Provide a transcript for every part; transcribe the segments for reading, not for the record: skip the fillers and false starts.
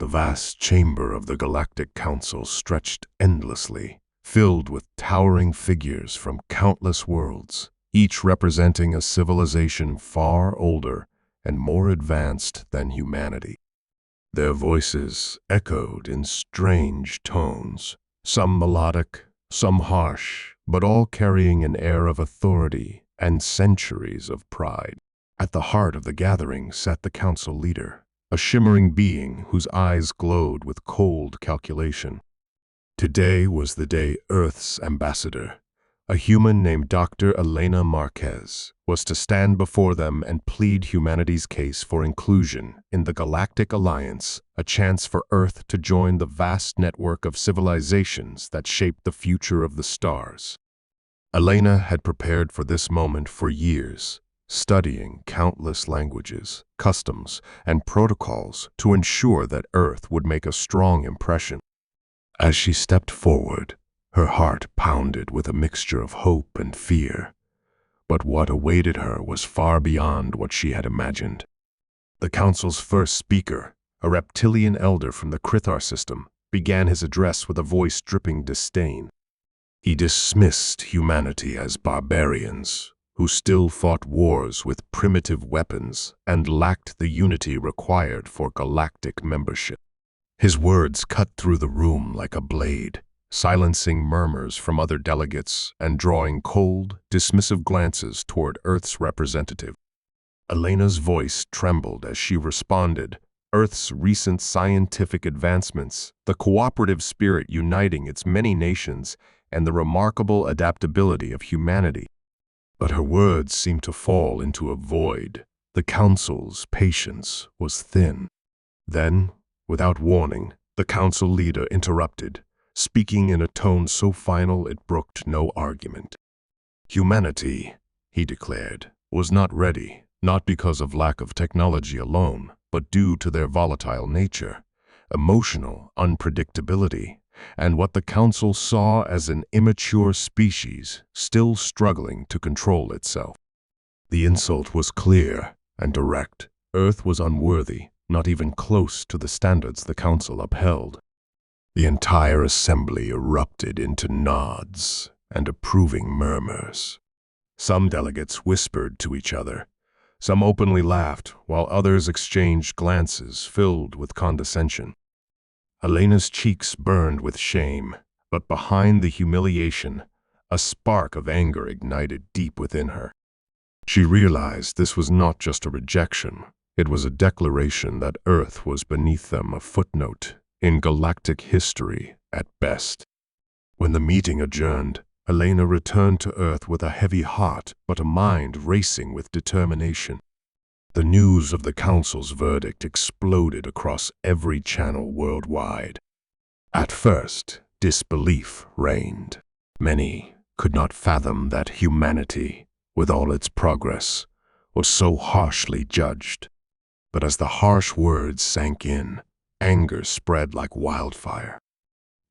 The vast chamber of the Galactic Council stretched endlessly, filled with towering figures from countless worlds, each representing a civilization far older and more advanced than humanity. Their voices echoed in strange tones, some melodic, some harsh, but all carrying an air of authority and centuries of pride. At the heart of the gathering sat the council leader, a shimmering being whose eyes glowed with cold calculation. Today was the day Earth's ambassador, a human named Dr. Elena Marquez, was to stand before them and plead humanity's case for inclusion in the Galactic Alliance, a chance for Earth to join the vast network of civilizations that shaped the future of the stars. Elena had prepared for this moment for years, studying countless languages, customs, and protocols to ensure that Earth would make a strong impression. As she stepped forward, her heart pounded with a mixture of hope and fear. But what awaited her was far beyond what she had imagined. The Council's first speaker, a reptilian elder from the Krithar system, began his address with a voice dripping disdain. He dismissed humanity as barbarians, who still fought wars with primitive weapons and lacked the unity required for galactic membership. His words cut through the room like a blade, silencing murmurs from other delegates and drawing cold, dismissive glances toward Earth's representative. Elena's voice trembled as she responded, Earth's recent scientific advancements, the cooperative spirit uniting its many nations, and the remarkable adaptability of humanity. But her words seemed to fall into a void. The Council's patience was thin. Then, without warning, the Council leader interrupted, speaking in a tone so final it brooked no argument. Humanity, he declared, was not ready, not because of lack of technology alone, but due to their volatile nature, emotional unpredictability, and what the Council saw as an immature species still struggling to control itself. The insult was clear and direct. Earth was unworthy, not even close to the standards the Council upheld. The entire assembly erupted into nods and approving murmurs. Some delegates whispered to each other. Some openly laughed, while others exchanged glances filled with condescension. Elena's cheeks burned with shame, but behind the humiliation, a spark of anger ignited deep within her. She realized this was not just a rejection. It was a declaration that Earth was beneath them, a footnote in galactic history at best. When the meeting adjourned, Elena returned to Earth with a heavy heart but a mind racing with determination. The news of the Council's verdict exploded across every channel worldwide. At first, disbelief reigned. Many could not fathom that humanity, with all its progress, was so harshly judged. But as the harsh words sank in, anger spread like wildfire.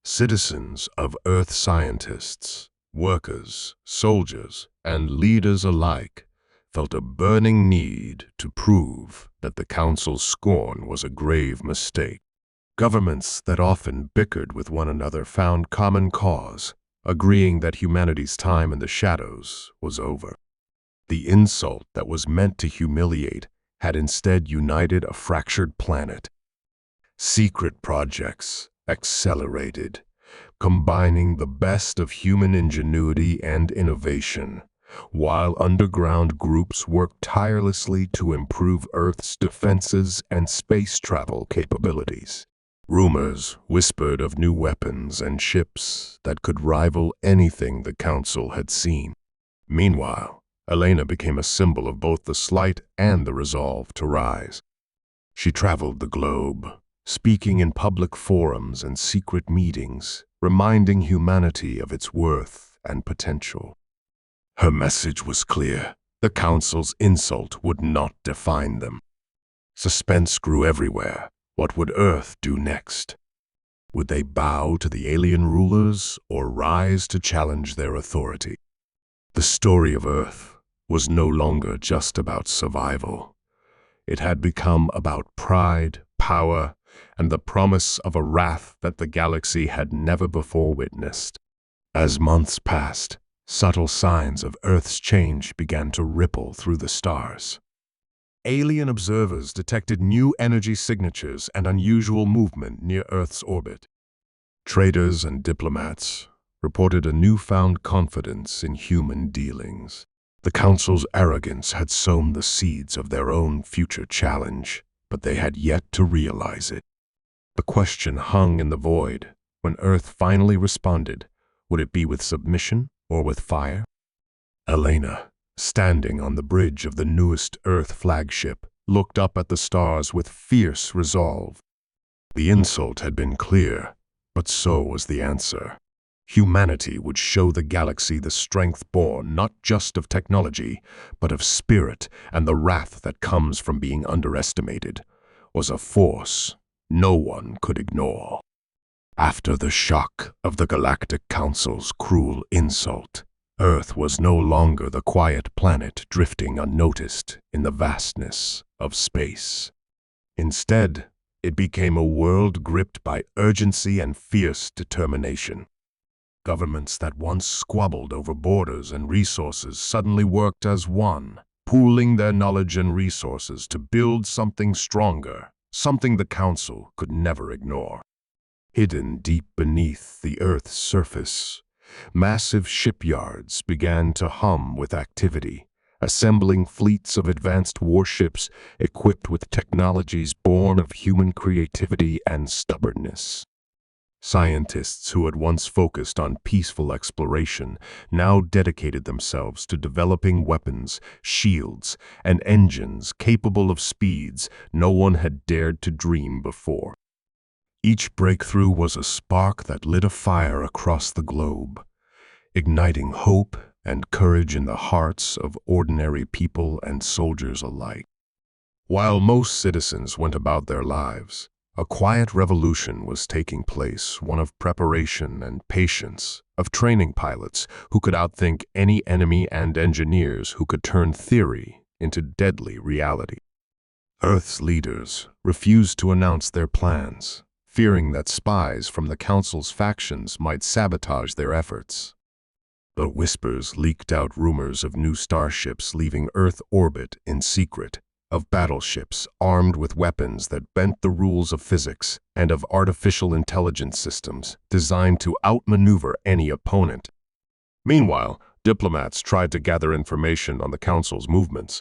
Citizens of Earth, scientists, workers, soldiers, and leaders alike felt a burning need to prove that the Council's scorn was a grave mistake. Governments that often bickered with one another found common cause, agreeing that humanity's time in the shadows was over. The insult that was meant to humiliate had instead united a fractured planet. Secret projects accelerated, combining the best of human ingenuity and innovation, while underground groups worked tirelessly to improve Earth's defenses and space travel capabilities. Rumors whispered of new weapons and ships that could rival anything the Council had seen. Meanwhile, Elena became a symbol of both the slight and the resolve to rise. She traveled the globe, speaking in public forums and secret meetings, reminding humanity of its worth and potential. Her message was clear. The Council's insult would not define them. Suspense grew everywhere. What would Earth do next? Would they bow to the alien rulers or rise to challenge their authority? The story of Earth was no longer just about survival. It had become about pride, power, and the promise of a wrath that the galaxy had never before witnessed. As months passed, subtle signs of Earth's change began to ripple through the stars. Alien observers detected new energy signatures and unusual movement near Earth's orbit. Traders and diplomats reported a newfound confidence in human dealings. The Council's arrogance had sown the seeds of their own future challenge, but they had yet to realize it. The question hung in the void. When Earth finally responded, would it be with submission or with fire? Elena, standing on the bridge of the newest Earth flagship, looked up at the stars with fierce resolve. The insult had been clear, but so was the answer. Humanity would show the galaxy the strength born not just of technology, but of spirit, and the wrath that comes from being underestimated was a force no one could ignore. After the shock of the Galactic Council's cruel insult, Earth was no longer the quiet planet drifting unnoticed in the vastness of space. Instead, it became a world gripped by urgency and fierce determination. Governments that once squabbled over borders and resources suddenly worked as one, pooling their knowledge and resources to build something stronger, something the Council could never ignore. Hidden deep beneath the Earth's surface, massive shipyards began to hum with activity, assembling fleets of advanced warships equipped with technologies born of human creativity and stubbornness. Scientists who had once focused on peaceful exploration now dedicated themselves to developing weapons, shields, and engines capable of speeds no one had dared to dream before. Each breakthrough was a spark that lit a fire across the globe, igniting hope and courage in the hearts of ordinary people and soldiers alike. While most citizens went about their lives, a quiet revolution was taking place, one of preparation and patience, of training pilots who could outthink any enemy and engineers who could turn theory into deadly reality. Earth's leaders refused to announce their plans, fearing that spies from the Council's factions might sabotage their efforts. But whispers leaked out rumors of new starships leaving Earth orbit in secret, of battleships armed with weapons that bent the rules of physics, and of artificial intelligence systems designed to outmaneuver any opponent. Meanwhile, diplomats tried to gather information on the Council's movements.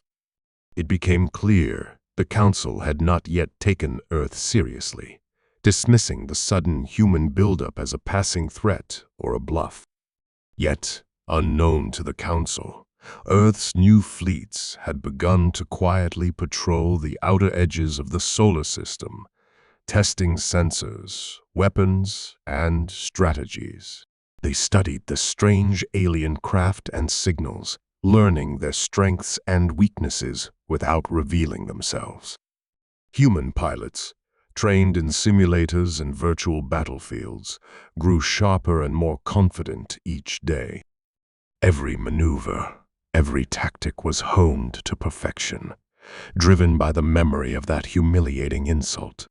It became clear the Council had not yet taken Earth seriously, dismissing the sudden human buildup as a passing threat or a bluff. Yet, unknown to the Council, Earth's new fleets had begun to quietly patrol the outer edges of the solar system, testing sensors, weapons, and strategies. They studied the strange alien craft and signals, learning their strengths and weaknesses without revealing themselves. Human pilots, trained in simulators and virtual battlefields, grew sharper and more confident each day. Every maneuver, every tactic was honed to perfection, driven by the memory of that humiliating insult.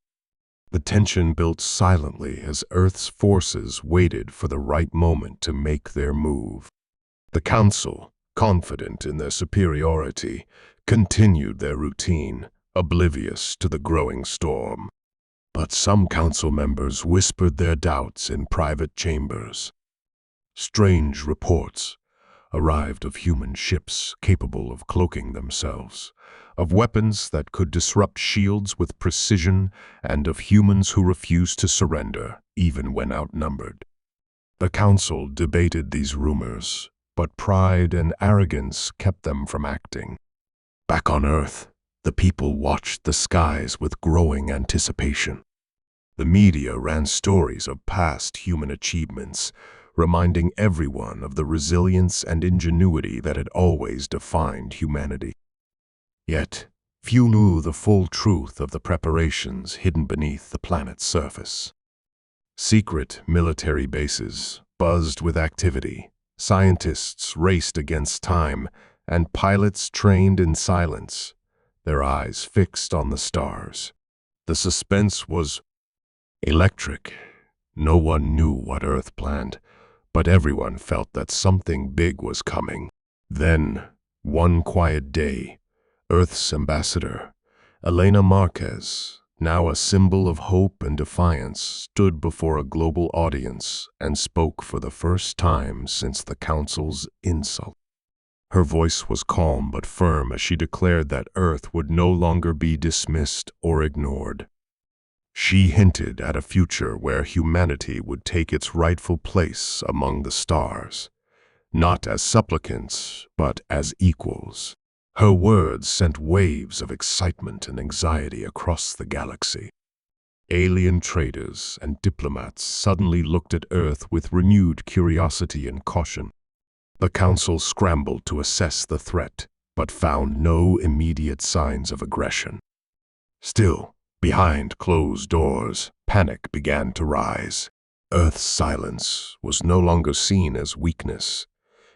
The tension built silently as Earth's forces waited for the right moment to make their move. The Council, confident in their superiority, continued their routine, oblivious to the growing storm. But some Council members whispered their doubts in private chambers. Strange reports arrived of human ships capable of cloaking themselves, of weapons that could disrupt shields with precision, and of humans who refused to surrender, even when outnumbered. The Council debated these rumors, but pride and arrogance kept them from acting. Back on Earth, the people watched the skies with growing anticipation. The media ran stories of past human achievements, reminding everyone of the resilience and ingenuity that had always defined humanity. Yet, few knew the full truth of the preparations hidden beneath the planet's surface. Secret military bases buzzed with activity, scientists raced against time, and pilots trained in silence, their eyes fixed on the stars. The suspense was Electric. No one knew what Earth planned, but everyone felt that something big was coming. Then, one quiet day, Earth's ambassador, Elena Marquez, now a symbol of hope and defiance, stood before a global audience and spoke for the first time since the Council's insult. Her voice was calm but firm as she declared that Earth would no longer be dismissed or ignored. She hinted at a future where humanity would take its rightful place among the stars, not as supplicants, but as equals. Her words sent waves of excitement and anxiety across the galaxy. Alien traders and diplomats suddenly looked at Earth with renewed curiosity and caution. The Council scrambled to assess the threat, but found no immediate signs of aggression. Still, behind closed doors, panic began to rise. Earth's silence was no longer seen as weakness.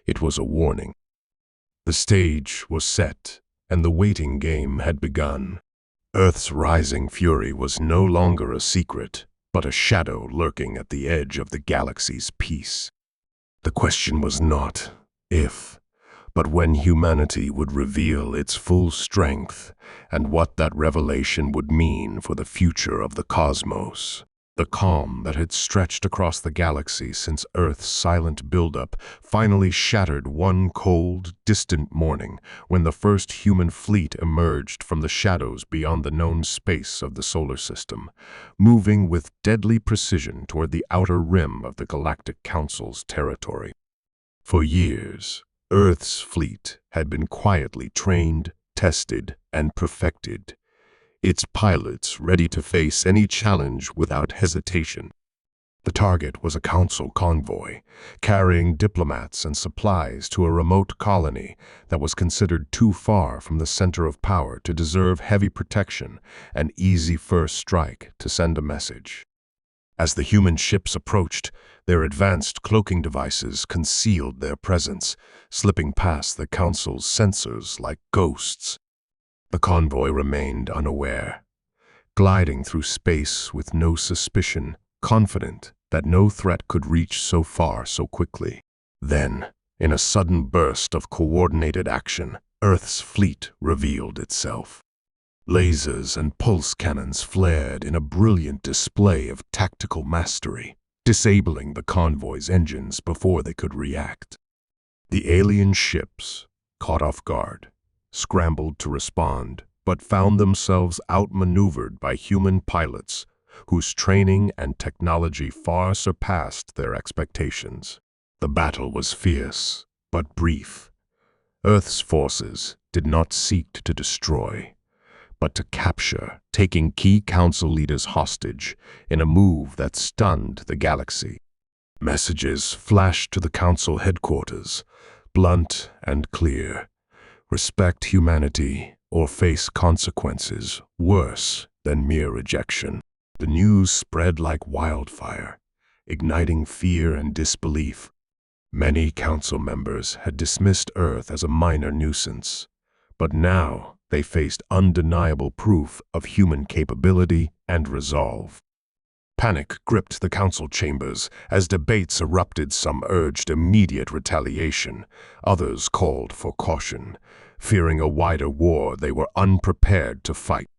It was a warning. The stage was set, and the waiting game had begun. Earth's rising fury was no longer a secret, but a shadow lurking at the edge of the galaxy's peace. The question was not if, but when humanity would reveal its full strength and what that revelation would mean for the future of the cosmos. The calm that had stretched across the galaxy since Earth's silent buildup finally shattered one cold, distant morning when the first human fleet emerged from the shadows beyond the known space of the solar system, moving with deadly precision toward the outer rim of the Galactic Council's territory. For years, Earth's fleet had been quietly trained, tested, and perfected, its pilots ready to face any challenge without hesitation. The target was a council convoy, carrying diplomats and supplies to a remote colony that was considered too far from the center of power to deserve heavy protection and easy first strike to send a message. As the human ships approached, their advanced cloaking devices concealed their presence, slipping past the council's sensors like ghosts. The convoy remained unaware, gliding through space with no suspicion, confident that no threat could reach so far so quickly. Then, in a sudden burst of coordinated action, Earth's fleet revealed itself. Lasers and pulse cannons flared in a brilliant display of tactical mastery, disabling the convoy's engines before they could react. The alien ships, caught off guard, scrambled to respond, but found themselves outmaneuvered by human pilots whose training and technology far surpassed their expectations. The battle was fierce, but brief. Earth's forces did not seek to destroy, but to capture, taking key council leaders hostage in a move that stunned the galaxy. Messages flashed to the council headquarters, blunt and clear. Respect humanity or face consequences worse than mere rejection. The news spread like wildfire, igniting fear and disbelief. Many council members had dismissed Earth as a minor nuisance, but now they faced undeniable proof of human capability and resolve. Panic gripped the council chambers as debates erupted. Some urged immediate retaliation, others called for caution, fearing a wider war they were unprepared to fight.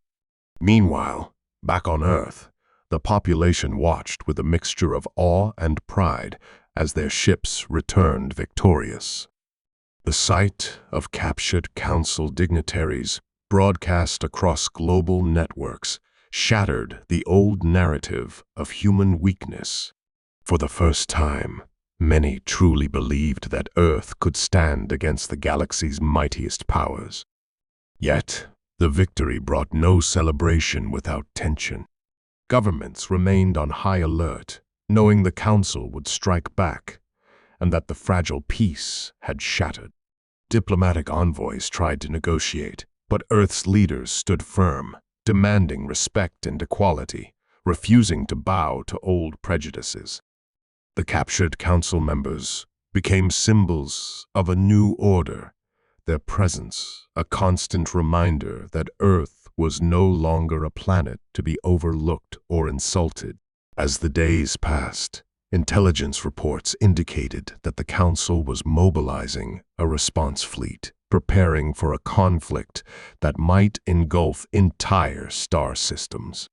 Meanwhile, back on Earth, the population watched with a mixture of awe and pride as their ships returned victorious. The sight of captured council dignitaries broadcast across global networks shattered the old narrative of human weakness. For the first time, many truly believed that Earth could stand against the galaxy's mightiest powers. Yet, the victory brought no celebration without tension. Governments remained on high alert, knowing the Council would strike back, and that the fragile peace had shattered. Diplomatic envoys tried to negotiate, but Earth's leaders stood firm, demanding respect and equality, refusing to bow to old prejudices. The captured council members became symbols of a new order, their presence a constant reminder that Earth was no longer a planet to be overlooked or insulted. As the days passed, intelligence reports indicated that the Council was mobilizing a response fleet, preparing for a conflict that might engulf entire star systems.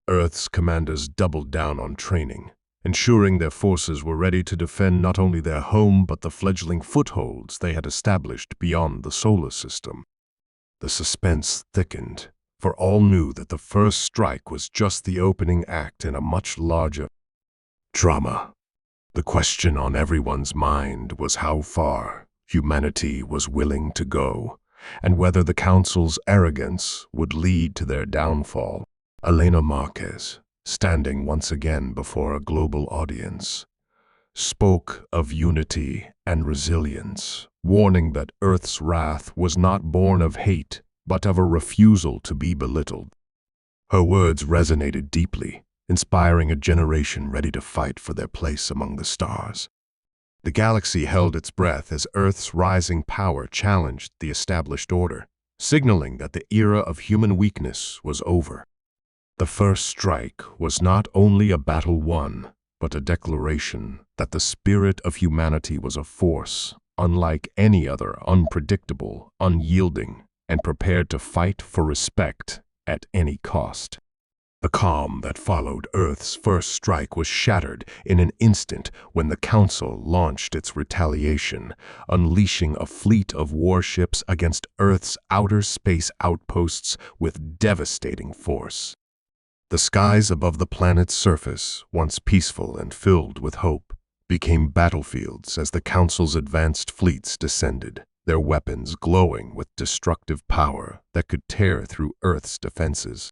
Earth's commanders doubled down on training, ensuring their forces were ready to defend not only their home but the fledgling footholds they had established beyond the solar system. The suspense thickened, for all knew that the first strike was just the opening act in a much larger drama. The question on everyone's mind was how far humanity was willing to go, and whether the Council's arrogance would lead to their downfall. Elena Marquez, standing once again before a global audience, spoke of unity and resilience, warning that Earth's wrath was not born of hate, but of a refusal to be belittled. Her words resonated deeply, inspiring a generation ready to fight for their place among the stars. The galaxy held its breath as Earth's rising power challenged the established order, signaling that the era of human weakness was over. The first strike was not only a battle won, but a declaration that the spirit of humanity was a force unlike any other, unpredictable, unyielding, and prepared to fight for respect at any cost. The calm that followed Earth's first strike was shattered in an instant when the Council launched its retaliation, unleashing a fleet of warships against Earth's outer space outposts with devastating force. The skies above the planet's surface, once peaceful and filled with hope, became battlefields as the Council's advanced fleets descended, their weapons glowing with destructive power that could tear through Earth's defenses.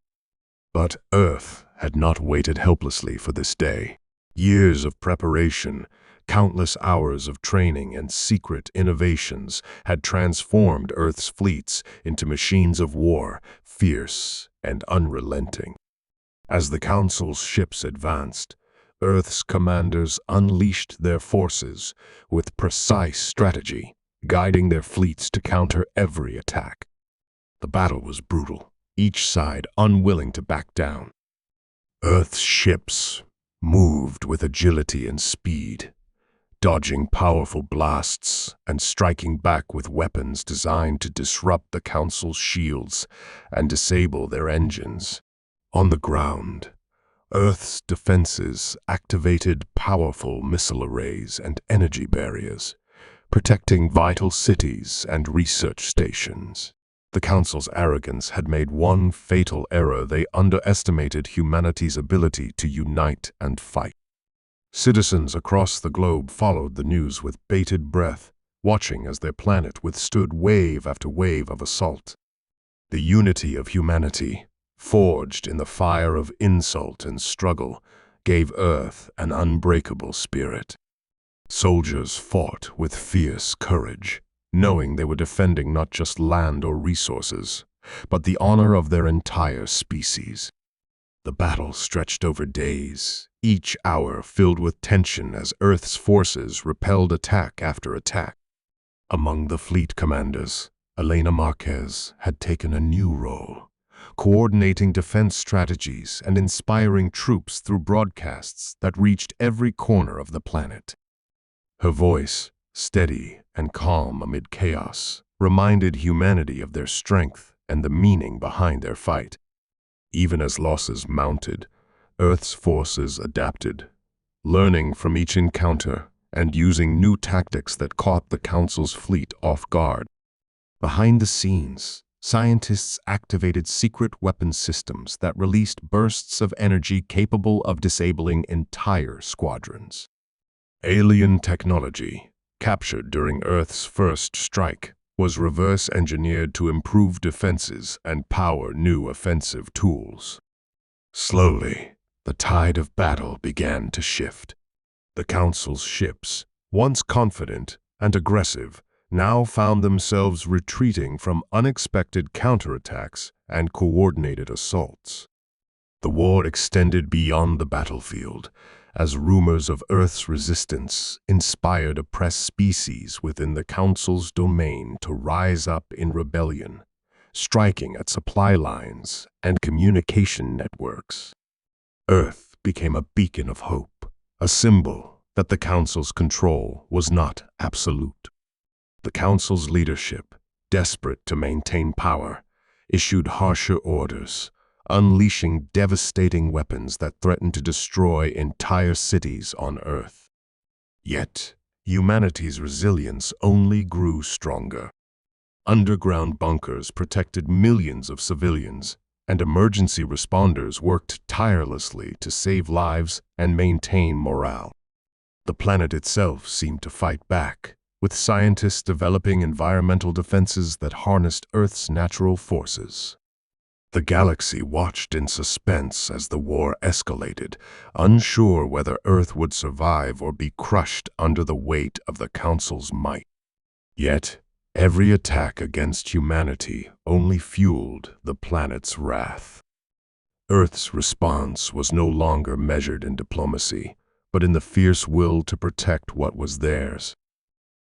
But Earth had not waited helplessly for this day. Years of preparation, countless hours of training, and secret innovations had transformed Earth's fleets into machines of war, fierce and unrelenting. As the Council's ships advanced, Earth's commanders unleashed their forces with precise strategy, guiding their fleets to counter every attack. The battle was brutal, each side unwilling to back down. Earth's ships moved with agility and speed, dodging powerful blasts and striking back with weapons designed to disrupt the Council's shields and disable their engines. On the ground, Earth's defenses activated powerful missile arrays and energy barriers, protecting vital cities and research stations. The Council's arrogance had made one fatal error: they underestimated humanity's ability to unite and fight. Citizens across the globe followed the news with bated breath, watching as their planet withstood wave after wave of assault. The unity of humanity, forged in the fire of insult and struggle, gave Earth an unbreakable spirit. Soldiers fought with fierce courage, knowing they were defending not just land or resources, but the honor of their entire species. The battle stretched over days, each hour filled with tension as Earth's forces repelled attack after attack. Among the fleet commanders, Elena Marquez had taken a new role, coordinating defense strategies and inspiring troops through broadcasts that reached every corner of the planet. Her voice, steady and calm amid chaos, reminded humanity of their strength and the meaning behind their fight. Even as losses mounted, Earth's forces adapted, learning from each encounter and using new tactics that caught the Council's fleet off guard. Behind the scenes, scientists activated secret weapon systems that released bursts of energy capable of disabling entire squadrons. Alien technology, captured during Earth's first strike, was reverse-engineered to improve defenses and power new offensive tools. Slowly, the tide of battle began to shift. The Council's ships, once confident and aggressive, now found themselves retreating from unexpected counterattacks and coordinated assaults. The war extended beyond the battlefield, as rumors of Earth's resistance inspired oppressed species within the Council's domain to rise up in rebellion, striking at supply lines and communication networks. Earth became a beacon of hope, a symbol that the Council's control was not absolute. The Council's leadership, desperate to maintain power, issued harsher orders, unleashing devastating weapons that threatened to destroy entire cities on Earth. Yet, humanity's resilience only grew stronger. Underground bunkers protected millions of civilians, and emergency responders worked tirelessly to save lives and maintain morale. The planet itself seemed to fight back, with scientists developing environmental defenses that harnessed Earth's natural forces. The galaxy watched in suspense as the war escalated, unsure whether Earth would survive or be crushed under the weight of the Council's might. Yet, every attack against humanity only fueled the planet's wrath. Earth's response was no longer measured in diplomacy, but in the fierce will to protect what was theirs.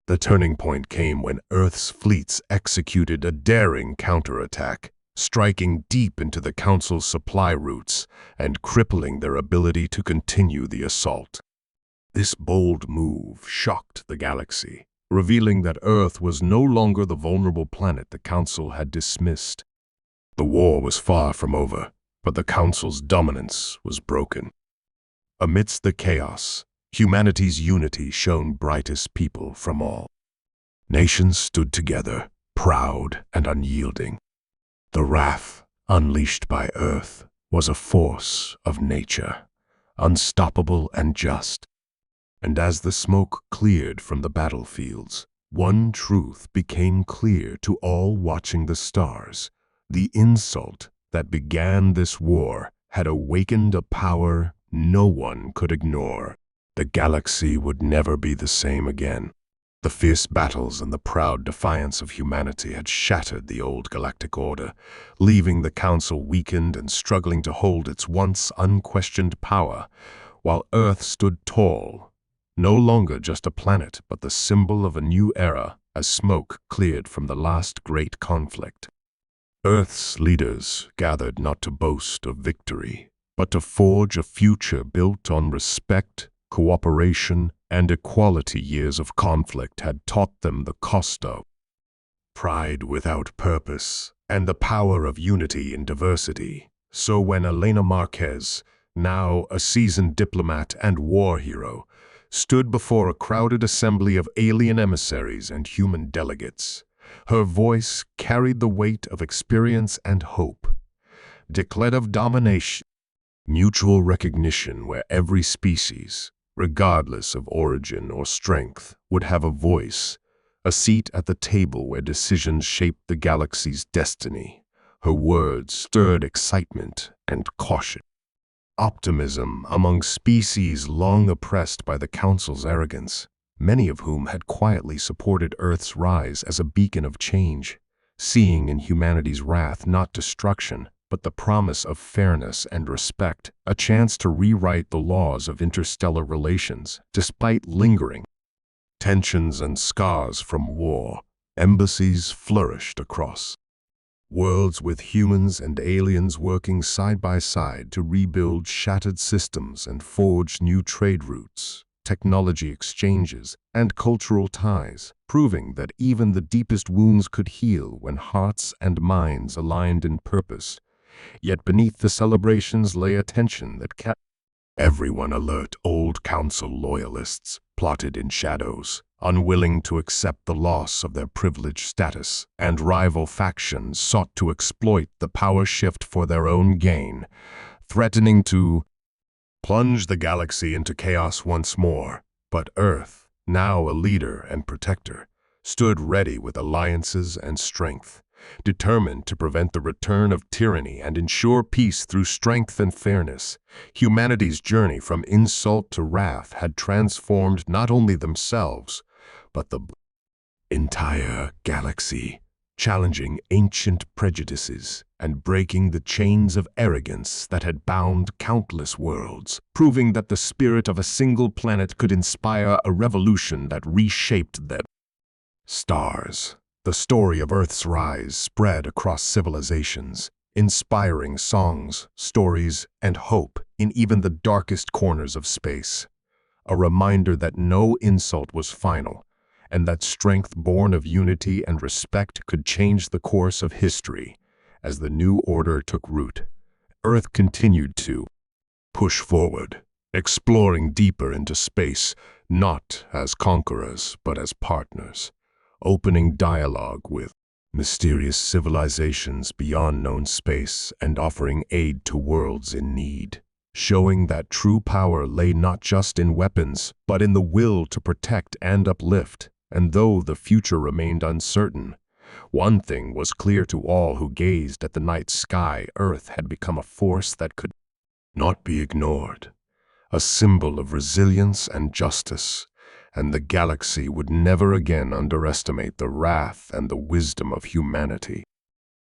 The turning point came when Earth's fleets executed a daring counterattack, striking deep into the Council's supply routes and crippling their ability to continue the assault. This bold move shocked the galaxy, revealing that Earth was no longer the vulnerable planet the Council had dismissed. The war was far from over, but the Council's dominance was broken. Amidst the chaos, humanity's unity shone brightest people from all. Nations stood together, proud and unyielding. The wrath unleashed by Earth was a force of nature, unstoppable and just. And as the smoke cleared from the battlefields, one truth became clear to all watching the stars. The insult that began this war had awakened a power no one could ignore. The galaxy would never be the same again. The fierce battles and the proud defiance of humanity had shattered the old galactic order, leaving the Council weakened and struggling to hold its once unquestioned power, while Earth stood tall, no longer just a planet but the symbol of a new era as smoke cleared from the last great conflict. Earth's leaders gathered not to boast of victory, but to forge a future built on respect, cooperation, and equality. Years of conflict had taught them the cost of pride without purpose and the power of unity in diversity. So when Elena Marquez, now a seasoned diplomat and war hero, stood before a crowded assembly of alien emissaries and human delegates, her voice carried the weight of experience and hope. Declared of domination, mutual recognition where every species, regardless of origin or strength, would have a voice, a seat at the table where decisions shaped the galaxy's destiny. Her words stirred excitement and caution. Optimism among species long oppressed by the Council's arrogance, many of whom had quietly supported Earth's rise as a beacon of change, seeing in humanity's wrath not destruction, but the promise of fairness and respect, a chance to rewrite the laws of interstellar relations. Despite lingering tensions and scars from war, embassies flourished across worlds, with humans and aliens working side by side to rebuild shattered systems and forge new trade routes, technology exchanges, and cultural ties, proving that even the deepest wounds could heal when hearts and minds aligned in purpose. Yet beneath the celebrations lay a tension that kept everyone alert. Old Council loyalists plotted in shadows, unwilling to accept the loss of their privileged status, and rival factions sought to exploit the power shift for their own gain, threatening to plunge the galaxy into chaos once more. But Earth, now a leader and protector, stood ready with alliances and strength, determined to prevent the return of tyranny and ensure peace through strength and fairness. Humanity's journey from insult to wrath had transformed not only themselves, but the entire galaxy, challenging ancient prejudices and breaking the chains of arrogance that had bound countless worlds, proving that the spirit of a single planet could inspire a revolution that reshaped them. Stars. The story of Earth's rise spread across civilizations, inspiring songs, stories, and hope in even the darkest corners of space. A reminder that no insult was final, and that strength born of unity and respect could change the course of history. As the new order took root, Earth continued to push forward, exploring deeper into space, not as conquerors, but as partners, opening dialogue with mysterious civilizations beyond known space and offering aid to worlds in need, showing that true power lay not just in weapons, but in the will to protect and uplift. And though the future remained uncertain, one thing was clear to all who gazed at the night sky: Earth had become a force that could not be ignored, a symbol of resilience and justice, and the galaxy would never again underestimate the wrath and the wisdom of humanity.